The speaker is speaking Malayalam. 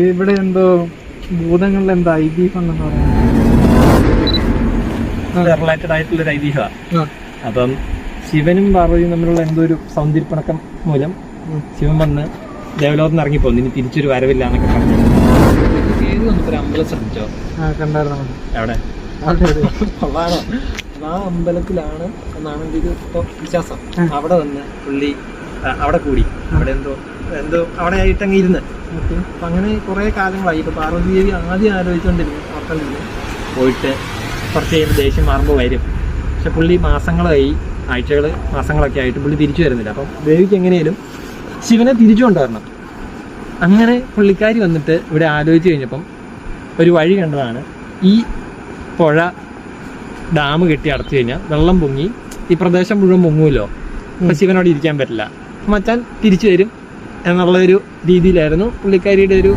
ഇവിടെ എന്തോ ഭൂതങ്ങളുടെ എന്തോ ഐതിഹ്യം ഉണ്ടെന്ന് പറയാം, റിലേറ്റഡ് ആയിട്ടുള്ളൊരു ഐതിഹ്യമാണ്. അപ്പം ശിവനും പാർവതിയും തമ്മിലുള്ള എന്തോ ഒരു സൗന്ദര്യപ്പിണക്കം മൂലം ശിവൻ വന്ന് ദേവലോകത്ത് ഇറങ്ങിപ്പോന്നു, ഇനി തിരിച്ചൊരു വരവില്ല എന്നൊക്കെ പറഞ്ഞു. ഏത് നമുക്കൊരു അമ്പലം ശ്രമിച്ചോ? കണ്ടായിരുന്നു. എവിടെ? ആ അമ്പലത്തിലാണ് എന്നാണ് എൻ്റെ ഒരു വിശ്വാസം. അവിടെ വന്ന് പുള്ളി അവിടെ കൂടി, അവിടെ എന്തോ അവിടെ ആയിട്ടങ്ങ് ഇരുന്ന്. അപ്പം അങ്ങനെ കുറേ കാലങ്ങളായി. ഇപ്പം പാർവതി ദേവി ആദ്യം ആലോചിച്ചുകൊണ്ടിരുന്നു ഓർക്കണ്ടിരുന്നു, പോയിട്ട് കുറച്ച് കഴിയുമ്പോൾ ദേഷ്യം മാറുമ്പോൾ വരും. പക്ഷെ പുള്ളി മാസങ്ങളായി, ആഴ്ചകൾ മാസങ്ങളൊക്കെ ആയിട്ട് പുള്ളി തിരിച്ചു വരുന്നില്ല. അപ്പം ദേവിക്ക് എങ്ങനെയും ശിവനെ തിരിച്ചു കൊണ്ടുവരണം. അങ്ങനെ പുള്ളിക്കാരി വന്നിട്ട് ഇവിടെ ആലോചിച്ച് കഴിഞ്ഞപ്പം ഒരു വഴി കണ്ടതാണ്. ഈ പുഴ ഡാം കെട്ടി അടച്ചു കഴിഞ്ഞാൽ വെള്ളം പൊങ്ങി ഈ പ്രദേശം മുഴുവൻ പൊങ്ങുമല്ലോ. അപ്പം ശിവനോട് ഇരിക്കാൻ പറ്റില്ല, മച്ചാൻ തിരിച്ചു വരും എന്നുള്ളൊരു രീതിയിലായിരുന്നു പുള്ളിക്കാരിയുടെ ഒരു